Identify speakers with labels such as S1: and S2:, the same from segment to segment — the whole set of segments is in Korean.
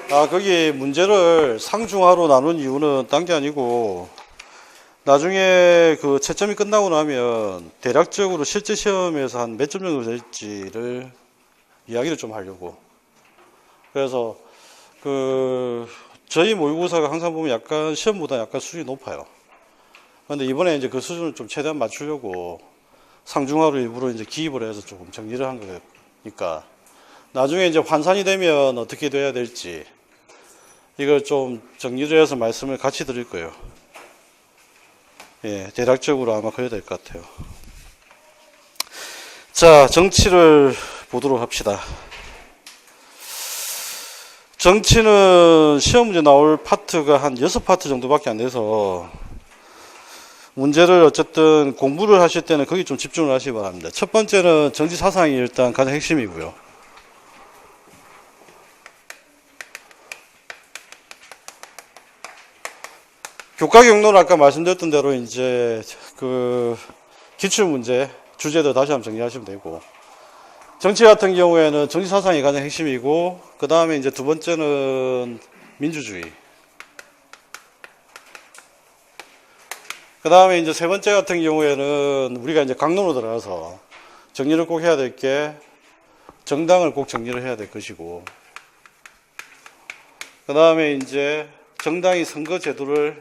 S1: 거기 문제를 상중하로 나눈 이유는 딴 게 아니고, 나중에 그 채점이 끝나고 나면 대략적으로 실제 시험에서 한 몇 점 정도 될지를 이야기를 좀 하려고. 그래서 저희 모의고사가 항상 보면 약간 시험보다 약간 수준이 높아요. 근데 이번에 이제 그 수준을 좀 최대한 맞추려고 상중하로 일부러 이제 기입을 해서 조금 정리를 한 거니까, 나중에 이제 환산이 되면 어떻게 돼야 될지 이걸 좀 정리를 해서 말씀을 같이 드릴 거예요. 예, 대략적으로 아마 그래야 될 것 같아요. 자, 정치를 보도록 합시다. 정치는 시험 문제 나올 파트가 한 6파트 정도밖에 안 돼서 문제를 어쨌든 공부를 하실 때는 거기 좀 집중을 하시기 바랍니다. 첫 번째는 정치 사상이 일단 가장 핵심이고요. 교과 경로는 아까 말씀드렸던 대로 이제 기출 문제 주제도 다시 한번 정리하시면 되고, 정치 같은 경우에는 정치 사상이 가장 핵심이고, 그 다음에 이제 두 번째는 민주주의. 그 다음에 이제 세 번째 같은 경우에는 우리가 이제 강론으로 들어가서 정리를 꼭 해야 될 게 정당을 꼭 정리를 해야 될 것이고, 그 다음에 이제 정당이 선거 제도를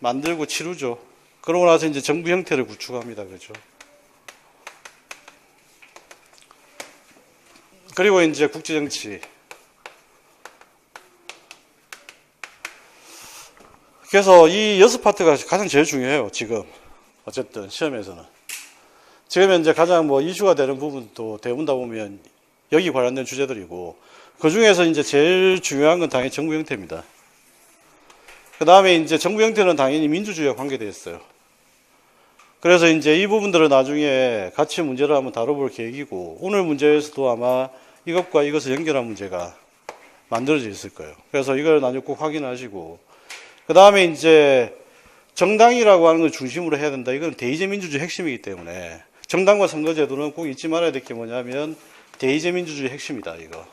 S1: 만들고 치르죠. 그러고 나서 이제 정부 형태를 구축합니다. 그죠? 그리고 이제 국제정치. 그래서 이 6파트가 가장 제일 중요해요. 지금. 어쨌든 시험에서는. 지금 현재 가장 이슈가 되는 부분도 대부분 다 보면 여기 관련된 주제들이고, 그 중에서 이제 제일 중요한 건 당연히 정부 형태입니다. 그 다음에 이제 정부 형태는 당연히 민주주의와 관계되어 있어요. 그래서 이제 이 부분들을 나중에 같이 문제를 한번 다뤄볼 계획이고, 오늘 문제에서도 아마 이것과 이것을 연결한 문제가 만들어져 있을 거예요. 그래서 이걸 나중에 꼭 확인하시고, 그 다음에 이제 정당이라고 하는 걸 중심으로 해야 된다. 이건 대의제 민주주의 핵심이기 때문에 정당과 선거제도는 꼭 잊지 말아야 될 게 뭐냐면 대의제 민주주의 핵심이다. 이거.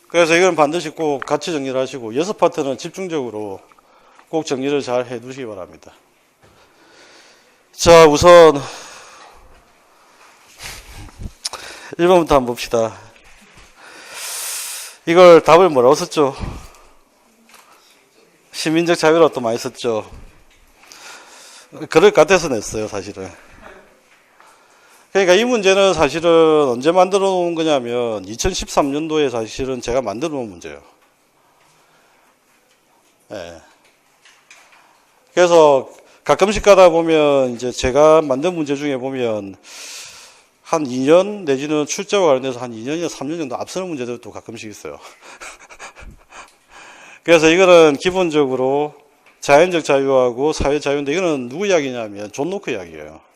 S1: 그래서 이건 반드시 꼭 같이 정리를 하시고, 6파트는 집중적으로 꼭 정리를 잘 해 두시기 바랍니다. 자, 우선 1번부터 한번 봅시다. 이걸 답을 뭐라고 썼죠? 시민적 자유라고 또 많이 썼죠. 그럴 것 같아서 냈어요, 사실은. 그러니까 이 문제는 사실은 언제 만들어 놓은 거냐면 2013년도에 사실은 제가 만들어 놓은 문제예요. 예. 그래서 가끔씩 가다 보면 이제 제가 만든 문제 중에 보면 한 2년 내지는 출제와 관련해서 한 2년이나 3년 정도 앞서는 문제들도 가끔씩 있어요. 그래서 이거는 기본적으로 자연적 자유하고 사회 자유인데, 이거는 누구 이야기냐면 존 로크 이야기예요.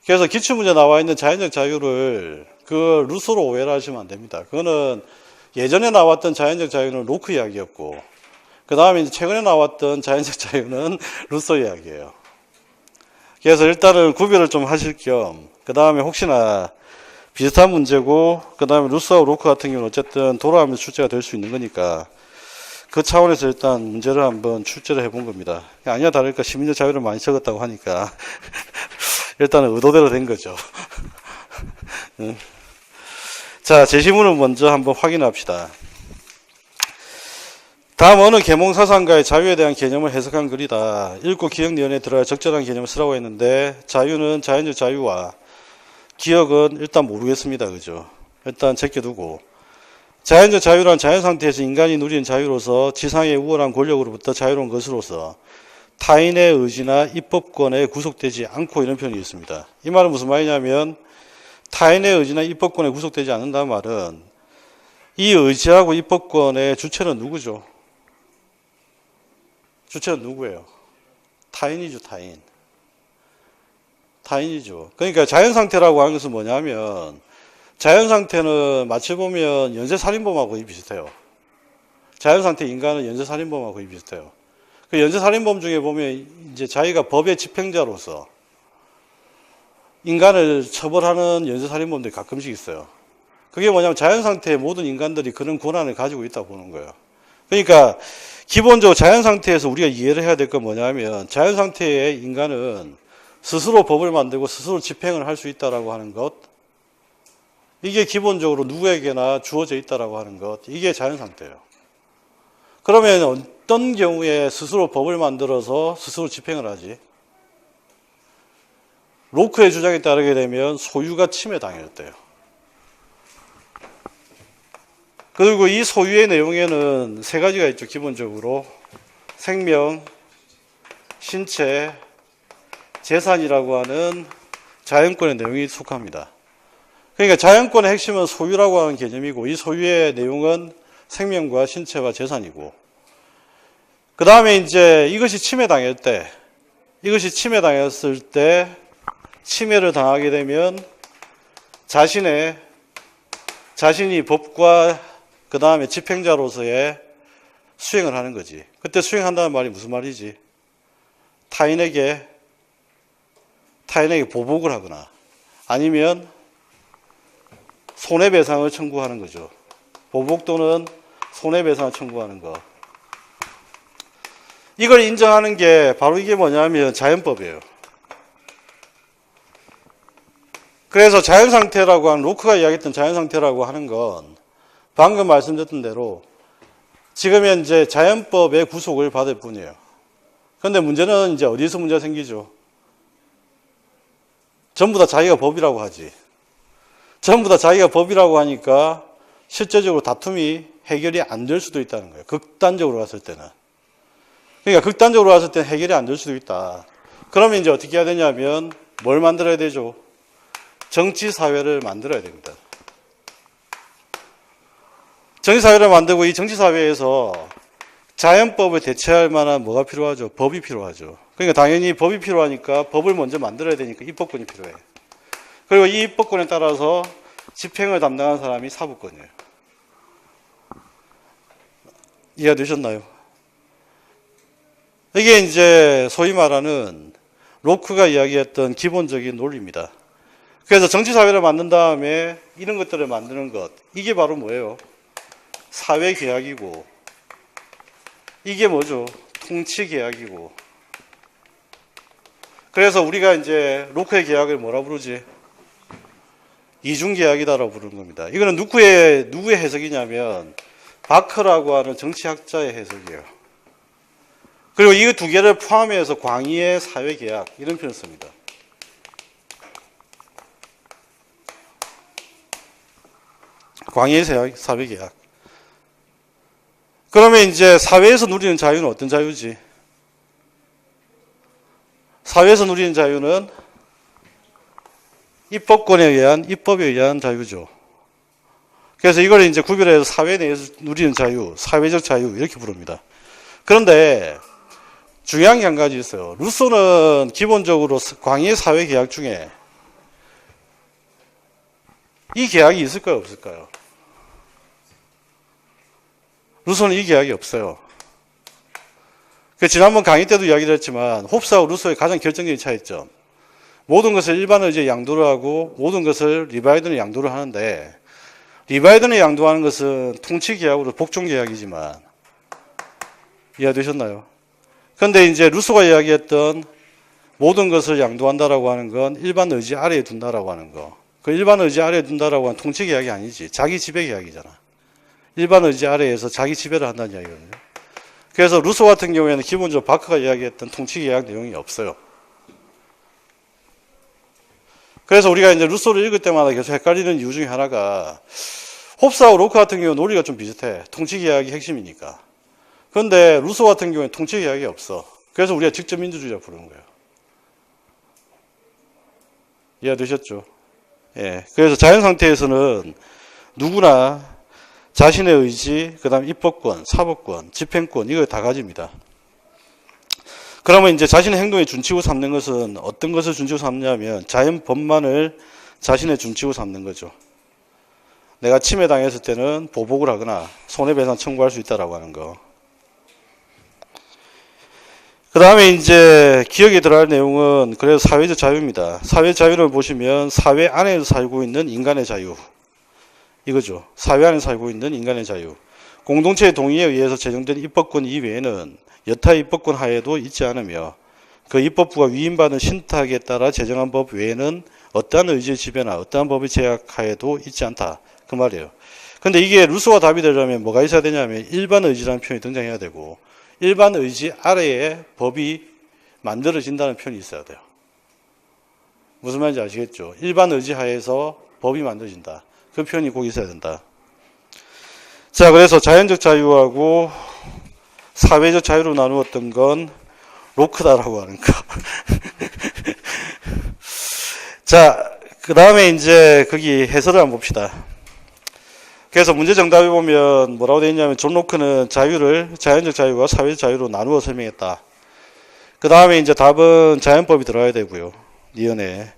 S1: 그래서 기출문제 나와 있는 자연적 자유를 루소로 오해를 하시면 안 됩니다. 그거는 예전에 나왔던 자연적 자유는 로크 이야기였고, 그 다음에 이제 최근에 나왔던 자연적 자유는 루소 이야기예요. 그래서 일단은 구별을 좀 하실 겸, 그 다음에 혹시나 비슷한 문제고, 그 다음에 루소하고 로크 같은 경우는 어쨌든 돌아가면서 출제가 될 수 있는 거니까, 그 차원에서 일단 문제를 한번 출제를 해본 겁니다. 아니야 다를까 시민적 자유를 많이 적었다고 하니까 일단은 의도대로 된 거죠. 자, 제시문을 먼저 한번 확인합시다. 다음 어느 계몽사상가의 자유에 대한 개념을 해석한 글이다. 읽고 기억 내연에 들어야 적절한 개념을 쓰라고 했는데, 자유는 자연적 자유와 기억은 일단 모르겠습니다. 그죠? 일단 제껴두고, 자연적 자유란 자연상태에서 인간이 누리는 자유로서 지상의 우월한 권력으로부터 자유로운 것으로서 타인의 의지나 입법권에 구속되지 않고, 이런 표현이 있습니다. 이 말은 무슨 말이냐면 타인의 의지나 입법권에 구속되지 않는다는 말은 이 의지하고 입법권의 주체는 누구죠? 주체는 누구예요? 타인이죠. 타인이죠. 그러니까 자연상태라고 하는 것은 뭐냐면, 자연상태는 마치 보면 연쇄살인범하고 거의 비슷해요. 자연상태 인간은 연쇄살인범하고 거의 비슷해요. 그 연쇄살인범 중에 보면 이제 자기가 법의 집행자로서 인간을 처벌하는 연쇄살인범들이 가끔씩 있어요. 그게 뭐냐면 자연상태의 모든 인간들이 그런 권한을 가지고 있다고 보는 거예요. 그러니까 기본적으로 자연상태에서 우리가 이해를 해야 될 건 뭐냐면 자연상태의 인간은 스스로 법을 만들고 스스로 집행을 할 수 있다라고 하는 것, 이게 기본적으로 누구에게나 주어져 있다라고 하는 것, 이게 자연상태예요. 그러면 어떤 경우에 스스로 법을 만들어서 스스로 집행을 하지? 로크의 주장에 따르게 되면 소유가 침해당했대요. 그리고 이 소유의 내용에는 세 가지가 있죠. 기본적으로 생명, 신체, 재산이라고 하는 자연권의 내용이 속합니다. 그러니까 자연권의 핵심은 소유라고 하는 개념이고, 이 소유의 내용은 생명과 신체와 재산이고, 그 다음에 이제 이것이 침해당했을 때 침해를 당하게 되면 자신이 법과 그 다음에 집행자로서의 수행을 하는 거지. 그때 수행한다는 말이 무슨 말이지? 타인에게 보복을 하거나 아니면 손해배상을 청구하는 거죠. 보복 또는 손해배상을 청구하는 거. 이걸 인정하는 게 바로 이게 뭐냐면 자연법이에요. 그래서 자연상태라고 하는, 로크가 이야기했던 자연상태라고 하는 건 방금 말씀드렸던 대로 지금 현재 자연법의 구속을 받을 뿐이에요. 그런데 문제는 이제 어디서 문제가 생기죠? 전부 다 자기가 법이라고 하지. 전부 다 자기가 법이라고 하니까 실제적으로 다툼이 해결이 안 될 수도 있다는 거예요. 극단적으로 갔을 때는. 그러니까 극단적으로 갔을 때는 해결이 안 될 수도 있다. 그러면 이제 어떻게 해야 되냐면 뭘 만들어야 되죠? 정치사회를 만들어야 됩니다. 정치사회를 만들고 이 정치사회에서 자연법을 대체할 만한 뭐가 필요하죠? 법이 필요하죠. 그러니까 당연히 법이 필요하니까 법을 먼저 만들어야 되니까 입법권이 필요해. 그리고 이 입법권에 따라서 집행을 담당하는 사람이 사법권이에요. 이해가 되셨나요? 이게 이제 소위 말하는 로크가 이야기했던 기본적인 논리입니다. 그래서 정치사회를 만든 다음에 이런 것들을 만드는 것, 이게 바로 뭐예요? 사회계약이고, 이게 뭐죠? 통치계약이고. 그래서 우리가 이제 로크의 계약을 뭐라 부르지? 이중계약이다라고 부르는 겁니다. 이거는 누구의 해석이냐면 바크라고 하는 정치학자의 해석이에요. 그리고 이 두 개를 포함해서 광의의 사회계약, 이런 표현을 씁니다. 광의의 사회계약. 그러면 이제 사회에서 누리는 자유는 어떤 자유지? 사회에서 누리는 자유는 입법권에 의한, 입법에 의한 자유죠. 그래서 이걸 이제 구별해서 사회 내에서 누리는 자유, 사회적 자유, 이렇게 부릅니다. 그런데 중요한 게 한 가지 있어요. 루소는 기본적으로 광의의 사회계약 중에 이 계약이 있을까요, 없을까요? 루소는 이 계약이 없어요. 지난번 강의 때도 이야기를 했지만 홉스하고 루소의 가장 결정적인 차이점, 모든 것을 일반 의지에 양도를 하고 모든 것을 리바이든에 양도를 하는데, 리바이든에 양도하는 것은 통치계약으로 복종계약이지만, 이해되셨나요? 그런데 이제 루소가 이야기했던 모든 것을 양도한다라고 하는 건 일반 의지 아래에 둔다라고 하는 거. 그 일반 의지 아래에 둔다라고 하는 통치계약이 아니지. 자기 지배 계약이잖아. 일반 의지 아래에서 자기 지배를 한다는 이야기거든요. 그래서 루소 같은 경우에는 기본적으로 바크가 이야기했던 통치계약 내용이 없어요. 그래서 우리가 이제 루소를 읽을 때마다 계속 헷갈리는 이유 중에 하나가, 홉스하고 로크 같은 경우는 논리가 좀 비슷해. 통치계약이 핵심이니까. 그런데 루소 같은 경우에는 통치계약이 없어. 그래서 우리가 직접 민주주의라 부르는 거예요. 이해되셨죠? 예. 그래서 자연상태에서는 누구나 자신의 의지, 그 다음 입법권, 사법권, 집행권, 이걸 다 가집니다. 그러면 이제 자신의 행동에 준칙으로 삼는 것은 어떤 것을 준칙으로 삼냐면 자연법만을 자신의 준칙으로 삼는 거죠. 내가 침해당했을 때는 보복을 하거나 손해배상 청구할 수 있다라고 하는 거. 그 그 다음에 이제 기억에 들어갈 내용은 그래서 사회적 자유입니다. 사회 자유를 보시면 사회 안에서 살고 있는 인간의 자유. 이거죠. 사회 안에 살고 있는 인간의 자유. 공동체의 동의에 의해서 제정된 입법권 이외에는 여타 입법권 하에도 있지 않으며 그 입법부가 위임받은 신탁에 따라 제정한 법 외에는 어떠한 의지의 지배나 어떠한 법의 제약 하에도 있지 않다. 그 말이에요. 근데 이게 루소와 답이 되려면 뭐가 있어야 되냐면 일반 의지라는 표현이 등장해야 되고 일반 의지 아래에 법이 만들어진다는 표현이 있어야 돼요. 무슨 말인지 아시겠죠? 일반 의지 하에서 법이 만들어진다. 그 표현이 꼭 있어야 된다. 자, 그래서 자연적 자유하고 사회적 자유로 나누었던 건 로크다라고 하는 거. 자, 그 다음에 이제 거기 해설을 한번 봅시다. 그래서 문제 정답에 보면 뭐라고 되어 있냐면 존 로크는 자유를 자연적 자유와 사회적 자유로 나누어 설명했다. 그 다음에 이제 답은 자연법이 들어가야 되고요. 니은에.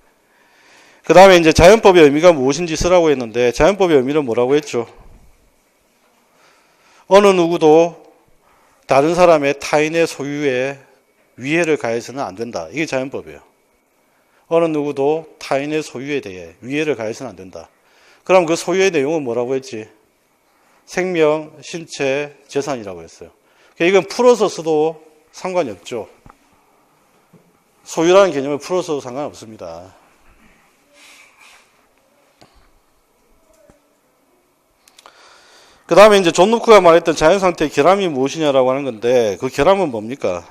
S1: 그 다음에 이제 자연법의 의미가 무엇인지 쓰라고 했는데 자연법의 의미는 뭐라고 했죠? 어느 누구도 다른 사람의 타인의 소유에 위해를 가해서는 안 된다. 이게 자연법이에요. 어느 누구도 타인의 소유에 대해 위해를 가해서는 안 된다. 그럼 그 소유의 내용은 뭐라고 했지? 생명, 신체, 재산이라고 했어요. 이건 풀어서 써도 상관이 없죠. 소유라는 개념을 풀어서 써도 상관없습니다. 그 다음에 이제 존 로크가 말했던 자연상태의 결함이 무엇이냐라고 하는 건데 그 결함은 뭡니까?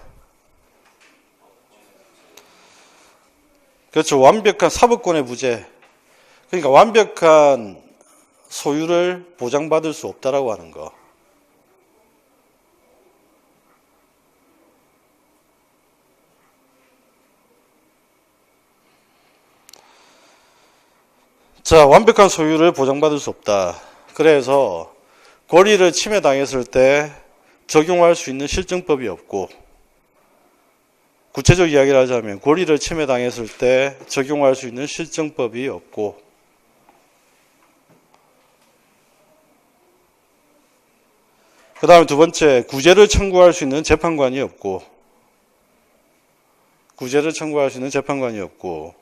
S1: 그렇죠. 완벽한 사법권의 부재. 그러니까 완벽한 소유를 보장받을 수 없다라고 하는 거. 자, 완벽한 소유를 보장받을 수 없다. 그래서 권리를 침해당했을 때 적용할 수 있는 실정법이 없고 구체적 이야기를 하자면 권리를 침해당했을 때 적용할 수 있는 실정법이 없고 그 다음에 두 번째 구제를 청구할 수 있는 재판관이 없고 구제를 청구할 수 있는 재판관이 없고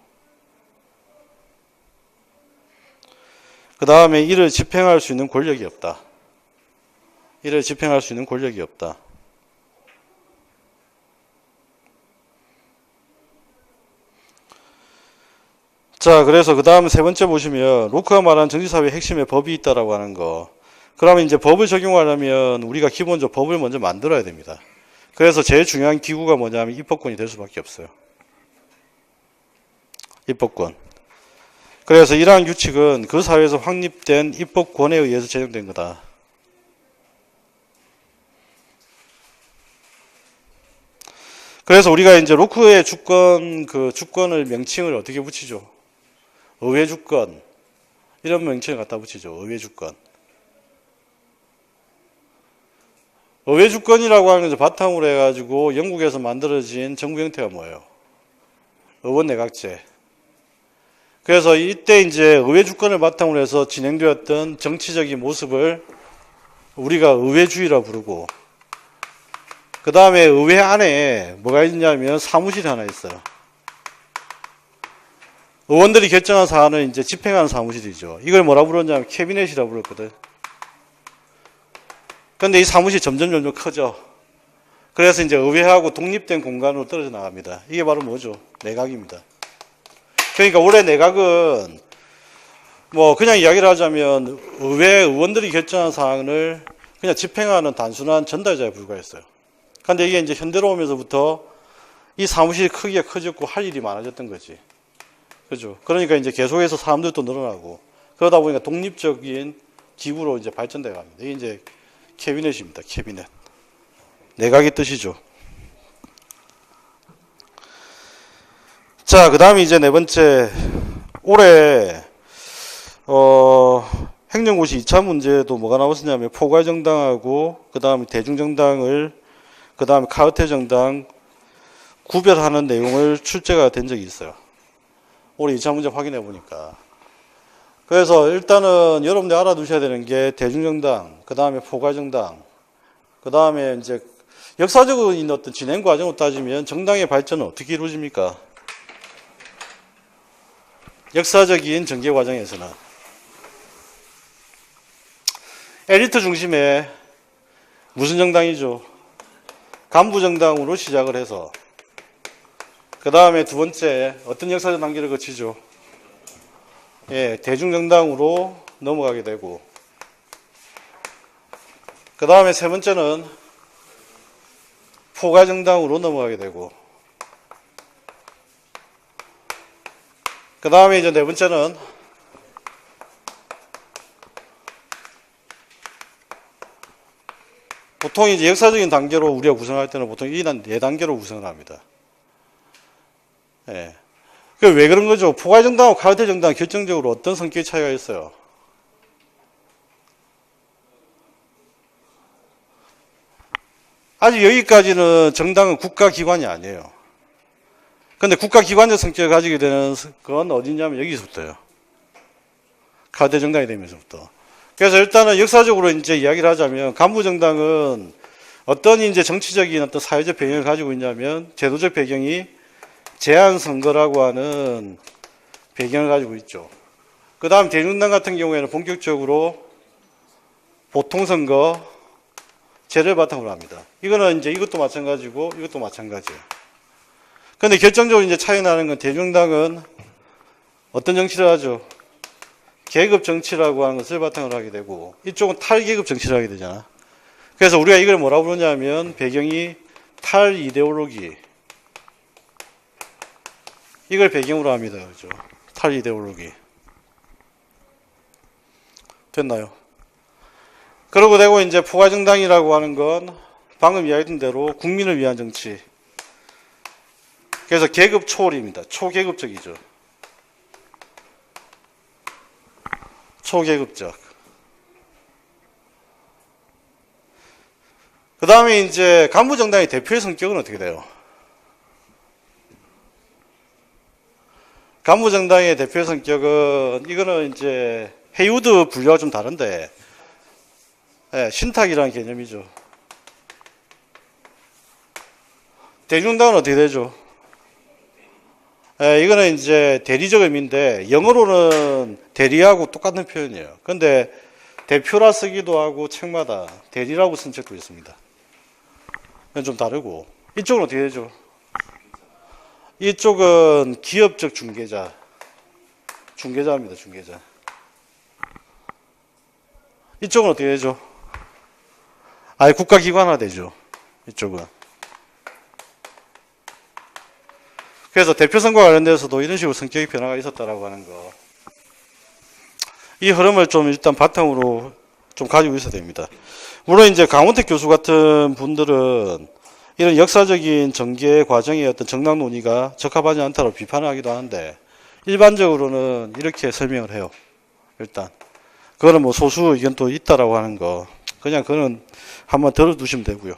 S1: 그 다음에 이를 집행할 수 있는 권력이 없다. 이를 집행할 수 있는 권력이 없다. 자, 그래서 그 다음 세 번째 보시면 로크가 말한 정치사회의 핵심에 법이 있다라고 하는 거. 그러면 이제 법을 적용하려면 우리가 기본적으로 법을 먼저 만들어야 됩니다. 그래서 제일 중요한 기구가 뭐냐면 입법권이 될 수밖에 없어요. 입법권. 그래서 이러한 규칙은 그 사회에서 확립된 입법권에 의해서 제정된 거다. 그래서 우리가 이제 로크의 주권, 그 주권을 명칭을 어떻게 붙이죠? 의회 주권. 이런 명칭을 갖다 붙이죠. 의회 주권. 의회 주권이라고 하는 것을 바탕으로 해가지고 영국에서 만들어진 정부 형태가 뭐예요? 의원 내각제. 그래서 이때 이제 의회 주권을 바탕으로 해서 진행되었던 정치적인 모습을 우리가 의회주의라 부르고 그 다음에 의회 안에 뭐가 있냐면 사무실이 하나 있어요. 의원들이 결정한 사안을 이제 집행하는 사무실이죠. 이걸 뭐라 부르냐면 캐비넷이라 불렀거든. 그런데 이 사무실이 점점 커져. 그래서 이제 의회하고 독립된 공간으로 떨어져 나갑니다. 이게 바로 뭐죠? 내각입니다. 그러니까 원래 내각은 뭐 그냥 이야기를 하자면 의회 의원들이 결정한 사안을 그냥 집행하는 단순한 전달자에 불과했어요. 그런데 이게 이제 현대로 오면서부터 이 사무실이 크기가 커졌고 할 일이 많아졌던 거지. 그죠? 그러니까 이제 계속해서 사람들도 늘어나고 그러다 보니까 독립적인 기구로 이제 발전돼 갑니다. 이게 이제 캐비넷입니다. 캐비넷. 내각의 뜻이죠. 자, 그 다음에 이제 네 번째. 올해, 행정고시 2차 문제도 뭐가 나왔었냐면 포괄정당하고 그 다음에 대중정당을 그 다음에 카르텔정당 구별하는 내용을 출제가 된 적이 있어요. 올해 2차 문제 확인해 보니까. 그래서 일단은 여러분들 알아두셔야 되는 게 대중정당, 그 다음에 포괄정당, 그 다음에 이제 역사적인 어떤 진행 과정으로 따지면 정당의 발전은 어떻게 이루어집니까? 역사적인 전개 과정에서는 엘리트 중심의 무슨 정당이죠? 간부 정당으로 시작을 해서 그 다음에 두 번째 어떤 역사적 단계를 거치죠? 예, 대중정당으로 넘어가게 되고 그 다음에 세 번째는 포괄정당으로 넘어가게 되고 그 다음에 이제 네 번째는 보통 이제 역사적인 단계로 우리가 구성할 때는 보통 이 네 단계로 구성을 합니다. 예. 왜 그런 거죠? 포괄정당하고 카르텔정당 결정적으로 어떤 성격의 차이가 있어요? 아직 여기까지는 정당은 국가기관이 아니에요. 근데 국가기관적 성격을 가지게 되는 건 어디냐면 여기서부터요. 카르텔정당이 되면서부터. 그래서 일단은 역사적으로 이제 이야기를 하자면 간부정당은 어떤 이제 정치적인 어떤 사회적 배경을 가지고 있냐면 제도적 배경이 제한선거라고 하는 배경을 가지고 있죠. 그 다음 대중당 같은 경우에는 본격적으로 보통선거 제를 바탕으로 합니다. 이거는 이제 이것도 마찬가지고 이것도 마찬가지예요. 근데 결정적으로 이제 차이 나는 건 대중당은 어떤 정치를 하죠? 계급 정치라고 하는 것을 바탕으로 하게 되고 이쪽은 탈계급 정치를 하게 되잖아. 그래서 우리가 이걸 뭐라고 부르냐면 배경이 탈이데올로기 이걸 배경으로 합니다. 그죠? 탈이데올로기. 됐나요? 그러고 되고 이제 포괄정당이라고 하는 건 방금 이야기했던 대로 국민을 위한 정치. 그래서 계급 초월입니다. 초계급적이죠. 초계급적. 그 다음에 이제 간부정당의 대표의 성격은 어떻게 돼요? 간부정당의 대표의 성격은 이거는 이제 헤이우드 분류와 좀 다른데 예, 신탁이라는 개념이죠. 대중당은 어떻게 되죠? 예, 이거는 이제 대리적 의미인데 영어로는 대리하고 똑같은 표현이에요. 근데 대표라 쓰기도 하고 책마다 대리라고 쓴 책도 있습니다. 이건 좀 다르고 이쪽은 어떻게 되죠? 이쪽은 기업적 중개자. 중개자입니다. 중개자. 이쪽은 어떻게 되죠? 아예 국가기관화 되죠. 이쪽은. 그래서 대표선거와 관련돼서도 이런 식으로 성격의 변화가 있었다라고 하는 거. 이 흐름을 좀 일단 바탕으로 좀 가지고 있어야 됩니다. 물론 이제 강원택 교수 같은 분들은 이런 역사적인 전개 과정의 어떤 정당 논의가 적합하지 않다고 비판을 하기도 하는데 일반적으로는 이렇게 설명을 해요. 일단. 그거는 뭐 소수 의견도 있다라고 하는 거. 그냥 그거는 한번 들어두시면 되고요.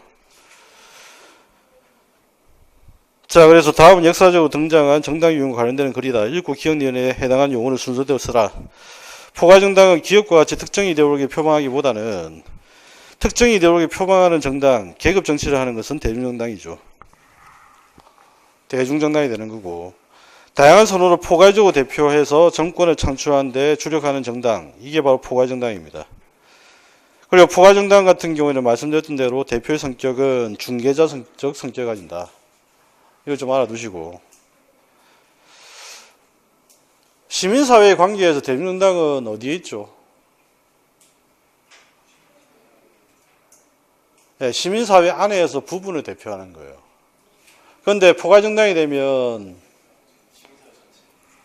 S1: 자, 그래서 다음 역사적으로 등장한 정당 유형과 관련되는 글이다. 읽고 기억연에 해당한 용어를 순서대로 쓰라. 포괄정당은 기업과 같이 특정 이데올로기를 표방하기보다는 특정 이데올로기를 표방하는 정당, 계급 정치를 하는 것은 대중정당이죠. 대중정당이 되는 거고 다양한 선호를 포괄적으로 대표해서 정권을 창출하는 데 주력하는 정당, 이게 바로 포괄정당입니다. 그리고 포괄정당 같은 경우에는 말씀드렸던 대로 대표의 성격은 중개자적 성격을 가진다. 이거 좀 알아두시고 시민사회의 관계에서 대중정당은 어디에 있죠? 네, 시민사회 안에서 부분을 대표하는 거예요. 그런데 포괄정당이 되면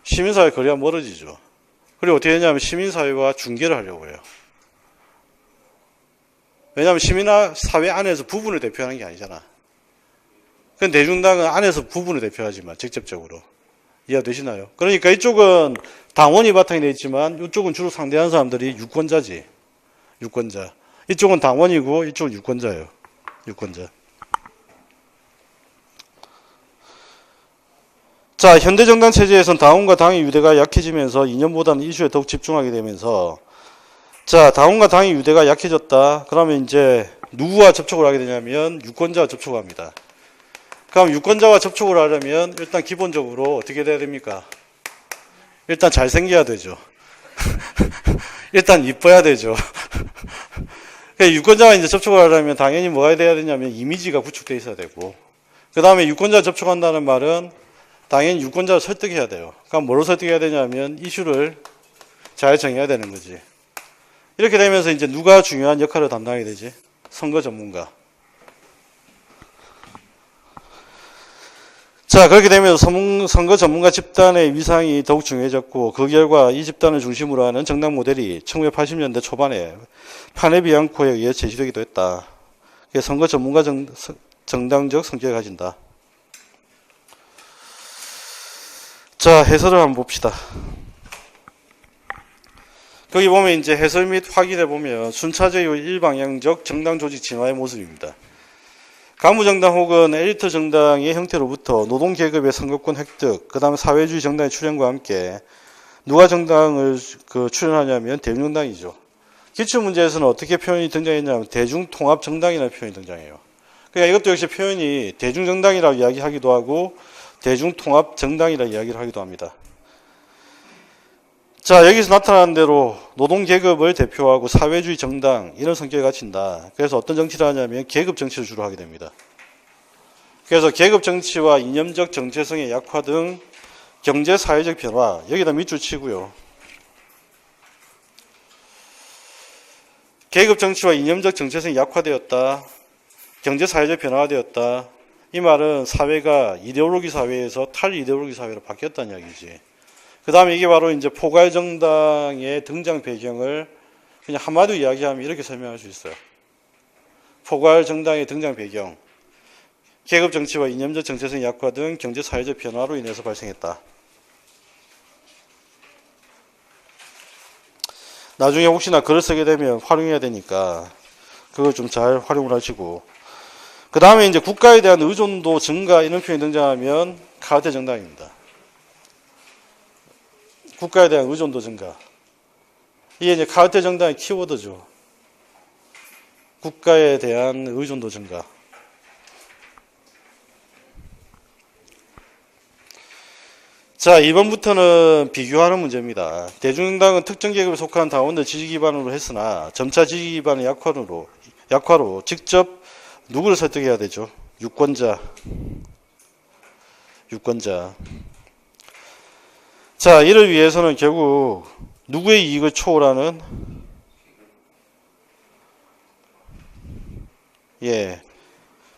S1: 시민사회 거리가 멀어지죠. 그리고 어떻게 되냐면 시민사회와 중개를 하려고 해요. 왜냐하면 시민사회 안에서 부분을 대표하는 게 아니잖아. 근데 대중당은 안에서 부분을 대표하지만 직접적으로. 이해되시나요? 그러니까 이쪽은 당원이 바탕이 되어 있지만 이쪽은 주로 상대하는 사람들이 유권자지. 유권자. 이쪽은 당원이고 이쪽은 유권자예요. 유권자. 자, 현대정당 체제에서는 당원과 당의 유대가 약해지면서 이념보다는 이슈에 더욱 집중하게 되면서 자, 당원과 당의 유대가 약해졌다. 그러면 이제 누구와 접촉을 하게 되냐면 유권자와 접촉을 합니다. 그럼 유권자와 접촉을 하려면 일단 기본적으로 어떻게 돼야 됩니까? 일단 잘생겨야 되죠. 일단 이뻐야 되죠. 유권자와 이제 접촉을 하려면 당연히 뭐가 돼야 되냐면 이미지가 구축되어 있어야 되고, 그 다음에 유권자와 접촉한다는 말은 당연히 유권자를 설득해야 돼요. 그럼 뭐로 설득해야 되냐면 이슈를 잘 정해야 되는 거지. 이렇게 되면서 이제 누가 중요한 역할을 담당하게 되지? 선거 전문가. 자, 그렇게 되면서 선거 전문가 집단의 위상이 더욱 중요해졌고, 그 결과 이 집단을 중심으로 하는 정당 모델이 1980년대 초반에 파네비앙코에 의해 제시되기도 했다. 선거 전문가 정당적 성격을 가진다. 자, 해설을 한번 봅시다. 거기 보면 이제 해설 및 확인해 보면 순차적이고 일방향적 정당 조직 진화의 모습입니다. 간부정당 혹은 엘리트 정당의 형태로부터 노동계급의 선거권 획득, 그 다음에 사회주의 정당의 출현과 함께 누가 정당을 출현하냐면 대중정당이죠. 기출문제에서는 어떻게 표현이 등장했냐면 대중통합정당이라는 표현이 등장해요. 그러니까 이것도 역시 표현이 대중정당이라고 이야기하기도 하고 대중통합정당이라고 이야기를 하기도 합니다. 자, 여기서 나타나는 대로 노동계급을 대표하고 사회주의 정당 이런 성격을 갖춘다. 그래서 어떤 정치를 하냐면 계급 정치를 주로 하게 됩니다. 그래서 계급 정치와 이념적 정체성의 약화 등 경제 사회적 변화, 여기다 밑줄 치고요. 계급 정치와 이념적 정체성이 약화되었다. 경제 사회적 변화가 되었다. 이 말은 사회가 이데올로기 사회에서 탈이데올로기 사회로 바뀌었다는 이야기지. 그 다음에 이게 바로 이제 포괄정당의 등장 배경을 그냥 한마디로 이야기하면 이렇게 설명할 수 있어요. 포괄정당의 등장 배경. 계급정치와 이념적 정체성 약화 등 경제사회적 변화로 인해서 발생했다. 나중에 혹시나 글을 쓰게 되면 활용해야 되니까 그걸 좀 잘 활용을 하시고, 그 다음에 이제 국가에 대한 의존도 증가 이런 표현이 등장하면 카르텔 정당입니다. 국가에 대한 의존도 증가. 이게 이제 카르텔 정당의 키워드죠. 국가에 대한 의존도 증가. 자, 2번부터는 비교하는 문제입니다. 대중정당은 특정 계급에 속한 당원들 지지 기반으로 했으나 점차 지지 기반의 약화로 직접 누구를 설득해야 되죠? 유권자. 자, 이를 위해서는 결국 누구의 이익을 초월하는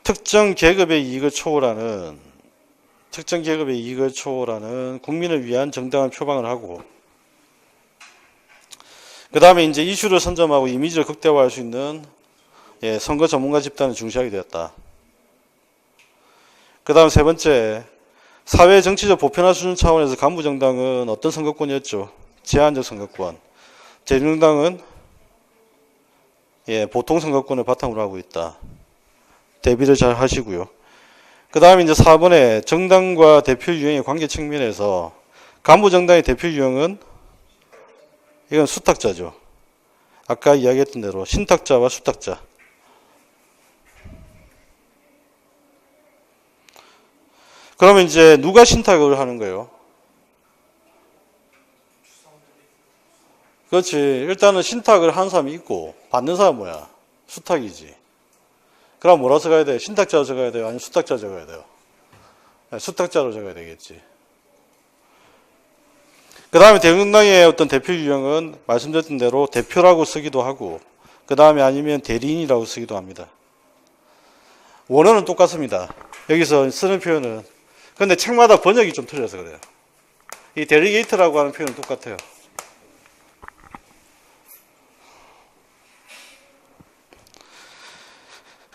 S1: 특정 계급의 이익을 초월하는 국민을 위한 정당을 표방을 하고, 그 다음에 이제 이슈를 선점하고 이미지를 극대화할 수 있는 선거 전문가 집단을 중시하게 되었다. 그 다음 세 번째, 사회 정치적 보편화 수준 차원에서 간부정당은 어떤 선거권이었죠? 제한적 선거권. 대중정당은 보통 선거권을 바탕으로 하고 있다. 대비를 잘 하시고요. 그 다음에 이제 4번에 정당과 대표 유형의 관계 측면에서 간부정당의 대표 유형은 이건 수탁자죠. 아까 이야기했던 대로 신탁자와 수탁자. 그러면 이제 누가 신탁을 하는 거예요? 그렇지. 일단은 신탁을 하는 사람이 있고 받는 사람은 뭐야? 수탁이지. 그럼 뭐라고 적어야 돼? 신탁자로 적어야 돼요? 아니면 수탁자로 적어야 돼요? 수탁자로 적어야 되겠지. 그 다음에 대중정당의 어떤 대표 유형은 말씀드렸던 대로 대표라고 쓰기도 하고, 그 다음에 아니면 대리인이라고 쓰기도 합니다. 원어는 똑같습니다. 여기서 쓰는 표현은. 근데 책마다 번역이 좀 틀려서 그래요. 이 데리게이트라고 하는 표현은 똑같아요.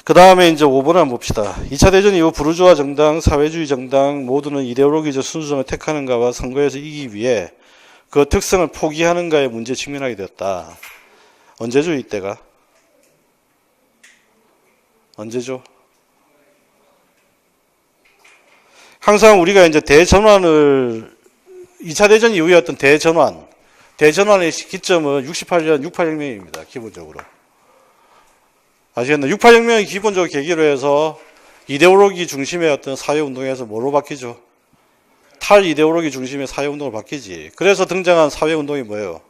S1: 그 다음에 이제 5번을 한번 봅시다. 2차 대전 이후 부르주아 정당, 사회주의 정당 모두는 이데올로기적 순수성을 택하는가와 선거에서 이기기 위해 그 특성을 포기하는가의 문제에 직면하게 되었다. 언제죠, 이때가? 언제죠? 항상 우리가 이제 2차 대전 이후에 어떤 대전환의 기점은 68년 68혁명입니다. 기본적으로. 아시겠나요? 6.8혁명이 기본적으로 계기로 해서 이데올로기 중심의 어떤 사회운동에서 뭐로 바뀌죠? 탈이데올로기 중심의 사회운동으로 바뀌지. 그래서 등장한 사회운동이 뭐예요?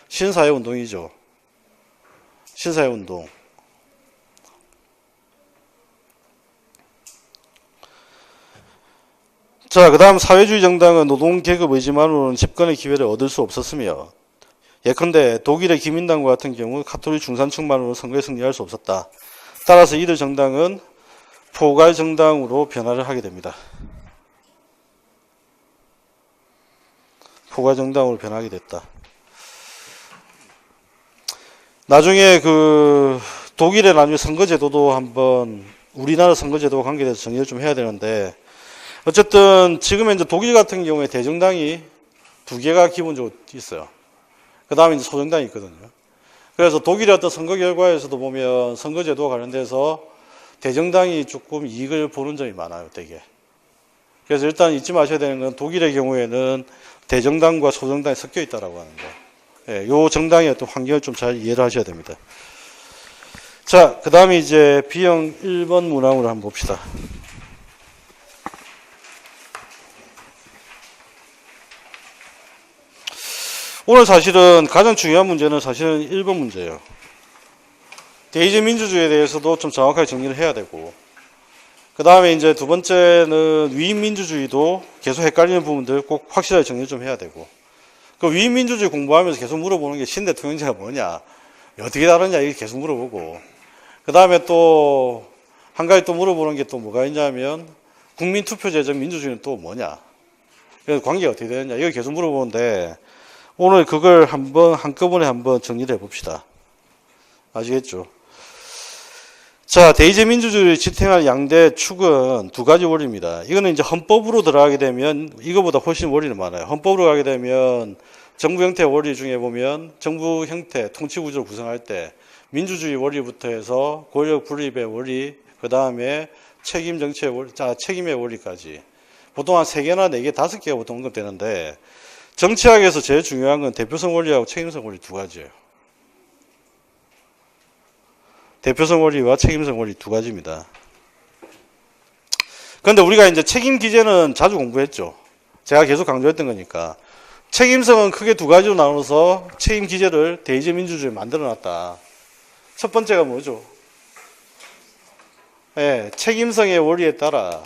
S1: 신사회운동이죠. 신사회운동. 자, 그 다음 사회주의 정당은 노동계급 의지만으로는 집권의 기회를 얻을 수 없었으며 예컨대 독일의 기민당과 같은 경우 카톨릭 중산층만으로 선거에 승리할 수 없었다. 따라서 이들 정당은 포괄 정당으로 변화를 하게 됩니다. 포괄 정당으로 변하게 됐다. 나중에 그 독일의 나중에 선거제도도 한번 우리나라 선거제도와 관계돼서 정리를 좀 해야 되는데 어쨌든 지금 이제 독일 같은 경우에 대정당이 두 개가 기본적으로 있어요. 그 다음에 이제 소정당이 있거든요. 그래서 독일의 어떤 선거 결과에서도 보면 선거제도와 관련돼서 대정당이 조금 이익을 보는 점이 많아요, 되게. 그래서 일단 잊지 마셔야 되는 건 독일의 경우에는 대정당과 소정당이 섞여 있다라고 하는 거. 예, 요 정당의 어떤 환경을 좀 잘 이해를 하셔야 됩니다. 자, 그 다음에 이제 B형 1번 문항으로 한번 봅시다. 오늘 사실은 가장 중요한 문제는 사실은 1번 문제예요. 대의제 민주주의에 대해서도 좀 정확하게 정리를 해야 되고, 그 다음에 이제 두 번째는 위인민주주의도 계속 헷갈리는 부분들 꼭 확실하게 정리를 좀 해야 되고, 그 위인민주주의 공부하면서 계속 물어보는 게 신대통령제가 뭐냐, 어떻게 다르냐, 이게 계속 물어보고, 그 다음에 또 한 가지 또 물어보는 게 또 뭐가 있냐면 국민투표제적 민주주의는 또 뭐냐, 관계가 어떻게 되느냐, 이걸 계속 물어보는데 오늘 그걸 한꺼번에 한번 정리를 해봅시다. 아시겠죠? 자, 대의제 민주주의를 지탱할 양대 축은 두 가지 원리입니다. 이거는 이제 헌법으로 들어가게 되면 이거보다 훨씬 원리는 많아요. 헌법으로 가게 되면 정부 형태 원리 중에 보면 정부 형태 통치 구조를 구성할 때 민주주의 원리부터 해서 권력 분립의 원리, 그 다음에 책임 정치의 원리, 책임의 원리까지 보통 한 3개나 4개, 5개가 보통 언급되는데 정치학에서 제일 중요한 건 대표성 원리하고 책임성 원리 두 가지예요. 대표성 원리와 책임성 원리 두 가지입니다. 그런데 우리가 이제 책임 기제는 자주 공부했죠. 제가 계속 강조했던 거니까. 책임성은 크게 두 가지로 나눠서 책임 기제를 대의제 민주주의에 만들어 놨다. 첫 번째가 뭐죠? 네, 책임성의 원리에 따라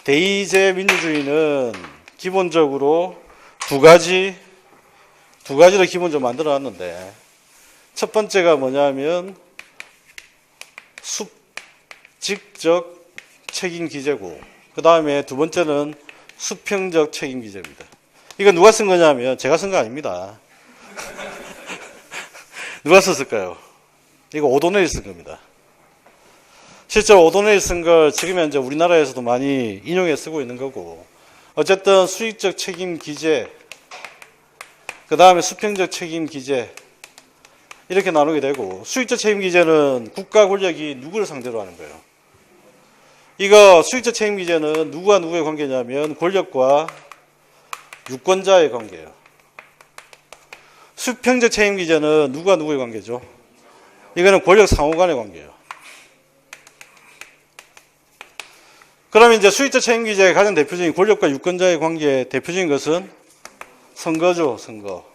S1: 대의제 민주주의는 기본적으로 두 가지를 기본적으로 만들어 놨는데 첫 번째가 뭐냐면 수직적 책임 기제고 그 다음에 두 번째는 수평적 책임 기제입니다. 이거 누가 쓴 거냐면 제가 쓴 거 아닙니다. 누가 썼을까요? 이거 오도넬이 쓴 겁니다. 실제로 오도넬이 쓴 걸 지금 현재 우리나라에서도 많이 인용해 쓰고 있는 거고 어쨌든 수직적 책임 기제 그 다음에 수평적 책임 기제 이렇게 나누게 되고 수직적 책임 기제는 국가 권력이 누구를 상대로 하는 거예요. 이거 수직적 책임 기제는 누구와 누구의 관계냐면 권력과 유권자의 관계예요. 수평적 책임 기제는 누구와 누구의 관계죠? 이거는 권력 상호 간의 관계예요. 그러면 이제 수직적 책임 기제의 가장 대표적인 권력과 유권자의 관계의 대표적인 것은 선거죠, 선거.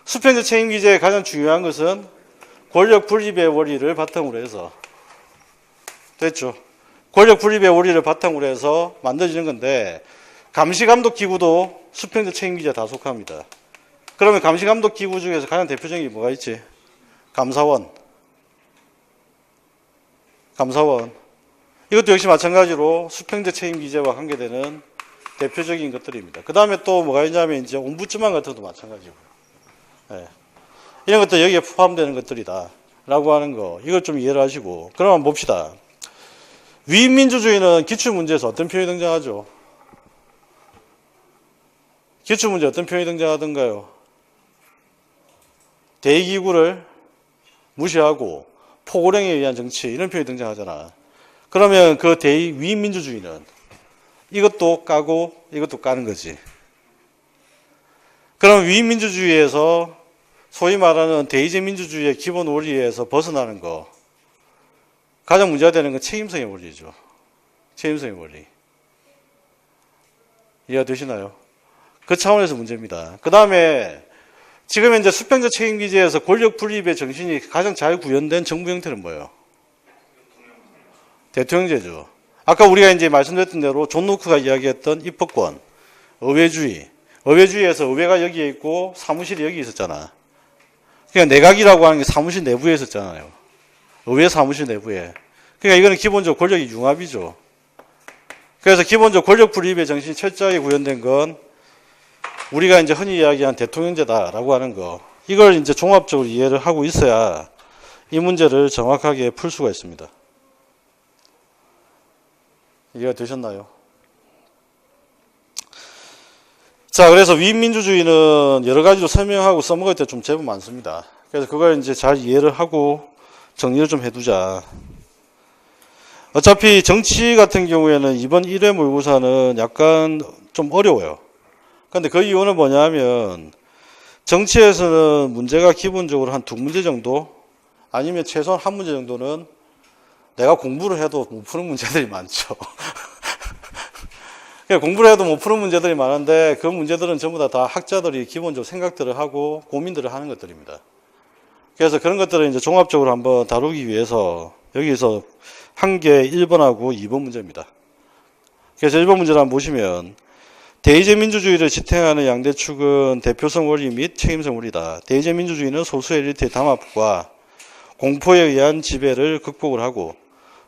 S1: 수평적 책임 기제의 가장 중요한 것은 권력 분립의 원리를 바탕으로 해서 됐죠. 권력 분립의 원리를 바탕으로 해서 만들어지는 건데 감시감독 기구도 수평적 책임 기제에 다 속합니다. 그러면 감시감독 기구 중에서 가장 대표적인 게 뭐가 있지? 감사원. 이것도 역시 마찬가지로 수평적 책임 기제와 관계되는 대표적인 것들입니다. 그 다음에 또 뭐가 있냐면 이제 옴부ds만 같은 것도 마찬가지고요. 네. 이런 것도 여기에 포함되는 것들이다. 라고 하는 거. 이걸 좀 이해를 하시고. 그럼 한번 봅시다. 위인민주주의는 기출문제에서 어떤 표현이 등장하죠? 기출문제 어떤 표현이 등장하던가요? 대의기구를 무시하고 포고령에 의한 정치 이런 표현이 등장하잖아. 그러면 그 위인민주주의는 이것도 까고 이것도 까는 거지. 그럼 위인민주주의에서 소위 말하는 대의제 민주주의의 기본 원리에서 벗어나는 거. 가장 문제가 되는 건 책임성의 원리죠. 책임성의 원리. 이해가 되시나요? 그 차원에서 문제입니다. 그 다음에 지금 현재 수평적 책임기제에서 권력 분립의 정신이 가장 잘 구현된 정부 형태는 뭐예요? 대통령제죠. 아까 우리가 이제 말씀드렸던 대로 존 노크가 이야기했던 입법권, 의회주의. 의회주의에서 의회가 여기에 있고 사무실이 여기 있었잖아. 그러니까 내각이라고 하는 게 사무실 내부에 있었잖아요. 의회 사무실 내부에. 그러니까 이거는 기본적으로 권력의 융합이죠. 그래서 기본적으로 권력 분립의 정신이 철저하게 구현된 건 우리가 이제 흔히 이야기한 대통령제다라고 하는 거. 이걸 이제 종합적으로 이해를 하고 있어야 이 문제를 정확하게 풀 수가 있습니다. 이해가 되셨나요? 자, 그래서 위민주주의는 여러 가지로 설명하고 써먹을 때 좀 제법 많습니다. 그래서 그걸 이제 잘 이해를 하고 정리를 좀 해두자. 어차피 정치 같은 경우에는 이번 1회 모의고사는 약간 좀 어려워요. 근데 그 이유는 뭐냐면 정치에서는 문제가 기본적으로 한 2문제 정도 아니면 최소한 1문제 정도는 내가 공부를 해도 못 푸는 문제들이 많죠. 공부를 해도 못 푸는 문제들이 많은데 그 문제들은 전부 다 학자들이 기본적으로 생각들을 하고 고민들을 하는 것들입니다. 그래서 그런 것들을 이제 종합적으로 한번 다루기 위해서 여기서 한 개 1번하고 2번 문제입니다. 그래서 1번 문제를 한번 보시면 대의제 민주주의를 지탱하는 양대 축은 대표성 원리 및 책임성 원리다. 대의제 민주주의는 소수 엘리트의 담합과 공포에 의한 지배를 극복을 하고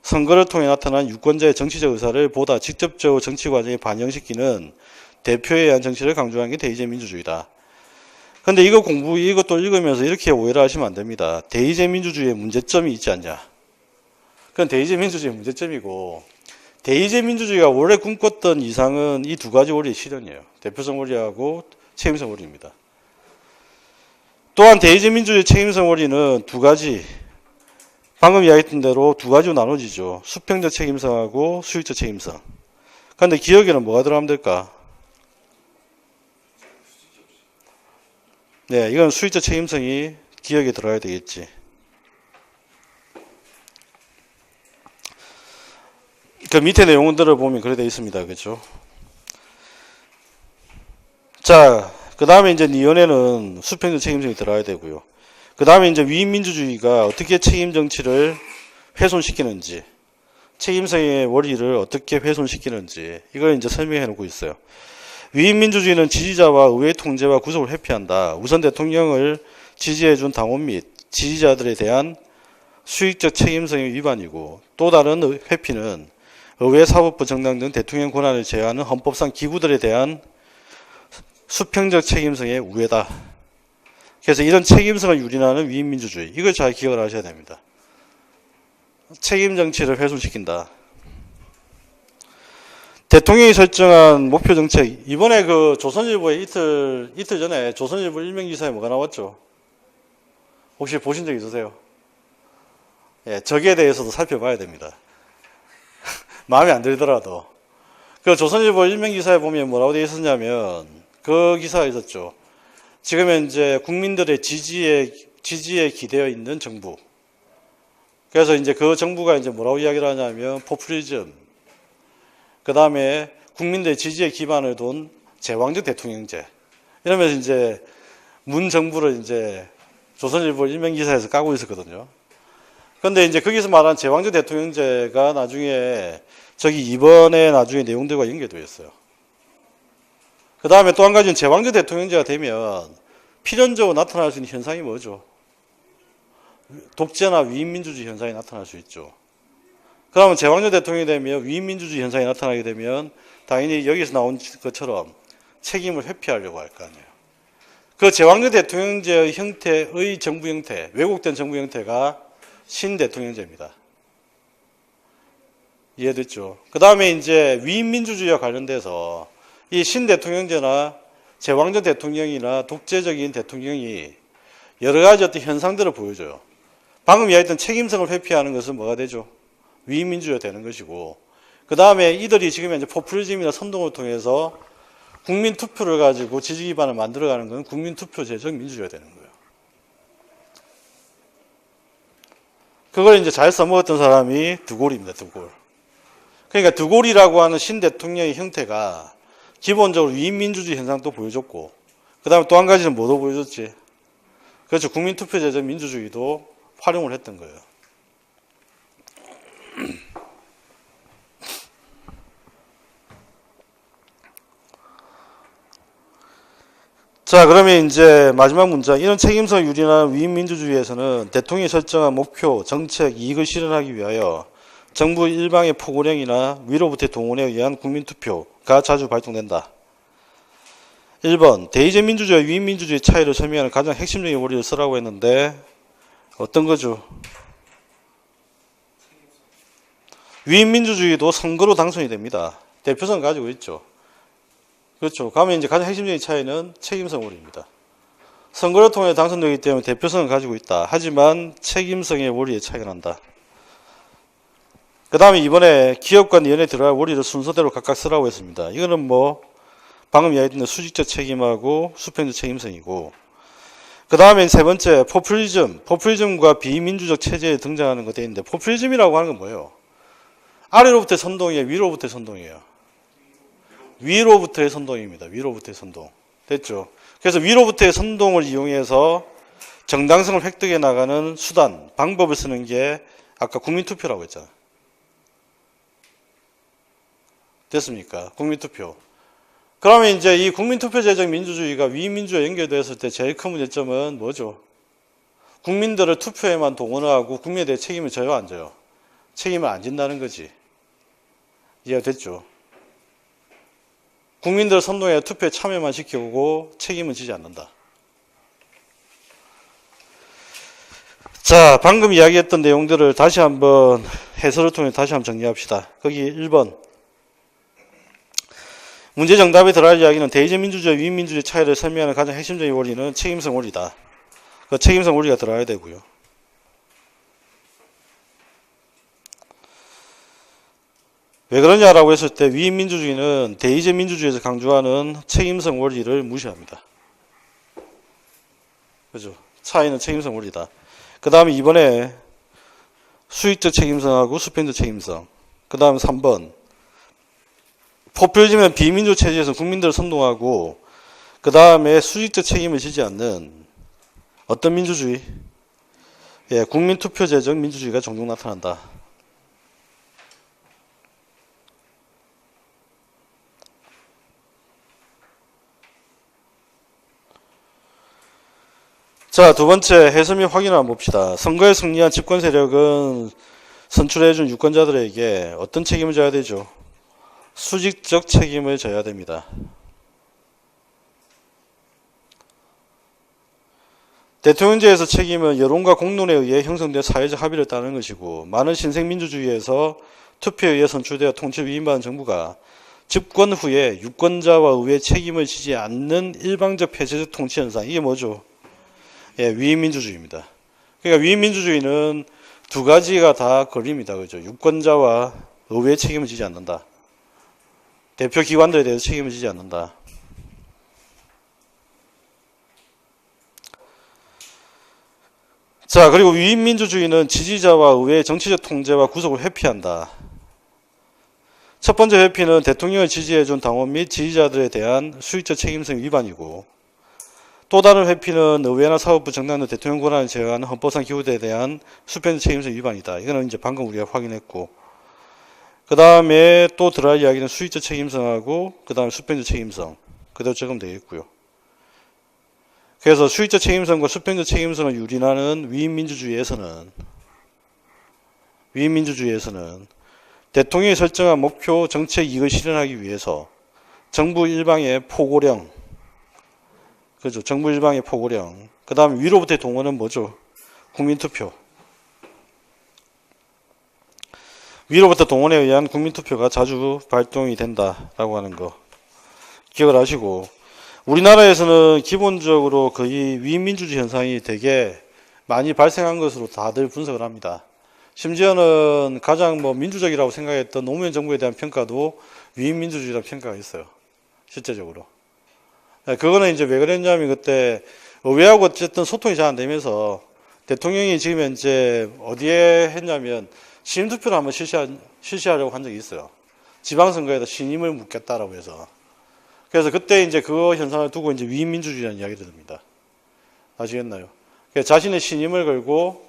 S1: 선거를 통해 나타난 유권자의 정치적 의사를 보다 직접적으로 정치 과정에 반영시키는 대표에 의한 정치를 강조하는 게 대의제 민주주의다. 근데 이것도 읽으면서 이렇게 오해를 하시면 안 됩니다. 대의제 민주주의에 문제점이 있지 않냐. 그건 대의제 민주주의의 문제점이고 대의제 민주주의가 원래 꿈꿨던 이상은 이 2가지 원리의 실현이에요. 대표성 원리하고 책임성 원리입니다. 또한 대의제 민주주의 책임성 원리는 2가지 방금 이야기했던 대로 2가지로 나눠지죠. 수평적 책임성하고 수익적 책임성. 그런데 기억에는 뭐가 들어가면 될까? 네, 이건 수익적 책임성이 기억에 들어가야 되겠지. 그 밑에 내용들을 보면 그래 되어 있습니다. 그렇죠? 자, 그 다음에 이제 니은에는 수평적 책임성이 들어가야 되고요. 그 다음에 이제 위민주주의가 어떻게 책임 정치를 훼손시키는지, 책임성의 원리를 어떻게 훼손시키는지, 이걸 이제 설명해 놓고 있어요. 위민주주의는 지지자와 의회 통제와 구속을 회피한다. 우선 대통령을 지지해준 당원 및 지지자들에 대한 수익적 책임성의 위반이고, 또 다른 회피는 의회 사법부 정당 등 대통령 권한을 제어하는 헌법상 기구들에 대한 수평적 책임성의 우회다. 그래서 이런 책임성을 유린하는 위민주주의, 이걸 잘 기억을 하셔야 됩니다. 책임 정치를 훼손시킨다. 대통령이 설정한 목표 정책, 이번에 그 조선일보에 이틀 전에 조선일보 일면기사에 뭐가 나왔죠? 혹시 보신 적 있으세요? 예, 저기에 대해서도 살펴봐야 됩니다. 마음에 안 들더라도. 그 조선일보 일면기사에 보면 뭐라고 되어 있었냐면, 그 기사가 있었죠. 지금 현재 국민들의 지지에 기대어 있는 정부. 그래서 이제 그 정부가 이제 뭐라고 이야기를 하냐면, 포퓰리즘. 그 다음에 국민들의 지지에 기반을 둔 제왕적 대통령제. 이러면서 이제 문 정부를 이제 조선일보 일면기사에서 까고 있었거든요. 근데 이제 거기서 말한 제왕적 대통령제가 나중에 저기 이번에 나중에 내용들과 연계되어 있어요. 그 다음에 또 한 가지는 제왕적 대통령제가 되면 필연적으로 나타날 수 있는 현상이 뭐죠? 독재나 위민주주의 현상이 나타날 수 있죠. 그러면 제왕적 대통령이 되면 위민주주의 현상이 나타나게 되면 당연히 여기서 나온 것처럼 책임을 회피하려고 할 거 아니에요. 그 제왕적 대통령제의 형태의 정부 형태, 왜곡된 정부 형태가 신대통령제입니다. 이해됐죠? 그 다음에 이제 위민주주의와 관련돼서 이 신대통령제나 제왕적 대통령이나 독재적인 대통령이 여러 가지 어떤 현상들을 보여줘요. 방금 이야기했던 책임성을 회피하는 것은 뭐가 되죠? 위민주의가 되는 것이고, 그 다음에 이들이 지금 현재 포퓰리즘이나 선동을 통해서 국민 투표를 가지고 지지 기반을 만들어가는 건 국민 투표제적 민주주의가 되는 거예요. 그걸 이제 잘 써먹었던 사람이 드골입니다. 드골. 그러니까 드골이라고 하는 신대통령의 형태가 기본적으로 위민주주의 현상도 보여줬고, 그 다음에 또 한 가지는 뭐도 보여줬지? 그렇죠. 국민투표제적 민주주의도 활용을 했던 거예요. 자, 그러면 이제 마지막 문장. 이런 책임성 유린한 위민주주의에서는 대통령이 설정한 목표, 정책, 이익을 실현하기 위하여 정부 일방의 포고령이나 위로부터의 동원에 의한 국민투표가 자주 발동된다. 1번, 대의제 민주주의와 위민주주의 차이를 설명하는 가장 핵심적인 원리를 쓰라고 했는데 어떤 거죠? 위민주주의도 선거로 당선이 됩니다. 대표성 가지고 있죠. 그렇죠. 가면 이제 가장 핵심적인 차이는 책임성 원리입니다. 선거를 통해 당선되기 때문에 대표성을 가지고 있다. 하지만 책임성의 원리에 차이가 난다. 그 다음에 이번에 기업과 연에 들어갈 원리를 순서대로 각각 쓰라고 했습니다. 이거는 뭐 방금 이야기했던 수직적 책임하고 수평적 책임성이고, 그 다음에 세 번째 포퓰리즘. 포퓰리즘과 비민주적 체제에 등장하는 거 돼 있는데, 포퓰리즘이라고 하는 건 뭐예요? 아래로부터의 선동이에요? 위로부터의 선동이에요? 위로부터의 선동입니다. 위로부터의 선동. 됐죠? 그래서 위로부터의 선동을 이용해서 정당성을 획득해 나가는 수단, 방법을 쓰는 게 아까 국민투표라고 했잖아요. 됐습니까? 국민투표. 그러면 이제 이 국민투표제적 민주주의가 위민주와 연결되었을 때 제일 큰 문제점은 뭐죠? 국민들을 투표에만 동원하고 국민에 대해 책임을 져요, 안 져요? 책임을 안 진다는 거지. 이해가 됐죠? 국민들을 선동해 투표에 참여만 시켜오고 책임은 지지 않는다. 자, 방금 이야기했던 내용들을 다시 한번 해설을 통해 다시 한번 정리합시다. 거기 1번. 문제 정답에 들어갈 이야기는 대의제 민주주의와 위민주주의 차이를 설명하는 가장 핵심적인 원리는 책임성 원리다. 그 책임성 원리가 들어가야 되고요. 왜 그러냐라고 했을 때 위민주주의는 대의제 민주주의에서 강조하는 책임성 원리를 무시합니다. 그죠? 차이는 책임성 원리다. 그 다음에 이번에 수익적 책임성하고 수평적 책임성. 그 다음에 3번. 포퓰리즘은 비민주 체제에서 국민들을 선동하고 그 다음에 수직적 책임을 지지 않는 어떤 민주주의? 예, 국민투표제적 민주주의가 종종 나타난다. 자, 두 번째 해설 및 확인을 한번 봅시다. 선거에 승리한 집권 세력은 선출해준 유권자들에게 어떤 책임을 져야 되죠? 수직적 책임을 져야 됩니다. 대통령제에서 책임은 여론과 공론에 의해 형성된 사회적 합의를 따르는 것이고, 많은 신생민주주의에서 투표에 의해 선출되어 통치를 위임받은 정부가 집권 후에 유권자와 의회 책임을 지지 않는 일방적 폐쇄적 통치 현상, 이게 뭐죠? 예, 위임민주주의입니다. 그러니까 위임민주주의는 두 가지가 다 걸립니다. 그죠? 유권자와 의회 책임을 지지 않는다. 대표 기관들에 대해서 책임을 지지 않는다. 자, 그리고 위임민주주의는 지지자와 의회의 정치적 통제와 구속을 회피한다. 첫 번째 회피는 대통령을 지지해준 당원 및 지지자들에 대한 수익적 책임성 위반이고, 또 다른 회피는 의회나 사법부 정당의 대통령 권한을 제어하는 헌법상 기구들에 대한 수평적 책임성 위반이다. 이거는 이제 방금 우리가 확인했고, 그 다음에 또 들어갈 이야기는 수익적 책임성하고 그 다음에 수평적 책임성 그대로 적으면 되겠고요. 그래서 수익적 책임성과 수평적 책임성을 유린하는 위임민주주의에서는 대통령이 설정한 목표, 정책, 이익을 실현하기 위해서 정부 일방의 포고령, 그죠? 정부 일방의 포고령, 그 다음에 위로부터의 동원은 뭐죠? 국민투표. 위로부터 동원에 의한 국민투표가 자주 발동이 된다라고 하는 거 기억을 하시고, 우리나라에서는 기본적으로 거의 위민주주의 현상이 되게 많이 발생한 것으로 다들 분석을 합니다. 심지어는 가장 민주적이라고 생각했던 노무현 정부에 대한 평가도 위민주주의라는 평가가 있어요. 실제적으로. 그거는 이제 왜 그랬냐면 그때 의회하고 어쨌든 소통이 잘 안 되면서 대통령이 지금 현재 어디에 했냐면 시민투표를 한번 실시하려고 한 적이 있어요. 지방선거에다 신임을 묻겠다라고 해서. 그래서 그때 이제 그 현상을 두고 이제 위민주주의라는 이야기를 듭니다. 아시겠나요? 자신의 신임을 걸고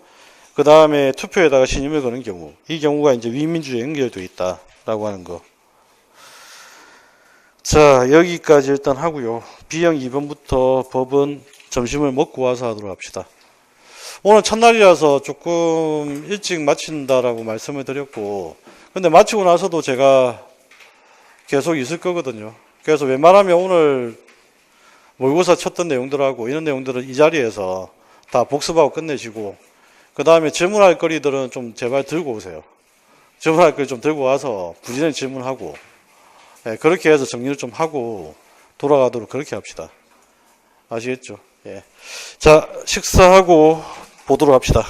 S1: 그 다음에 투표에다가 신임을 거는 경우, 이 경우가 이제 위민주의에 연결되어 있다라고 하는 거. 자, 여기까지 일단 하고요. B형 2번부터 법은 점심을 먹고 와서 하도록 합시다. 오늘 첫날이라서 조금 일찍 마친다라고 말씀을 드렸고, 근데 마치고 나서도 제가 계속 있을 거거든요. 그래서 웬만하면 오늘 모의고사 쳤던 내용들하고 이런 내용들은 이 자리에서 다 복습하고 끝내시고, 그 다음에 질문할 거리들은 좀 제발 들고 오세요. 질문할 거리 좀 들고 와서 부지런히 질문하고, 예, 그렇게 해서 정리를 좀 하고 돌아가도록 그렇게 합시다. 아시겠죠? 예. 자, 식사하고 보도록 합시다.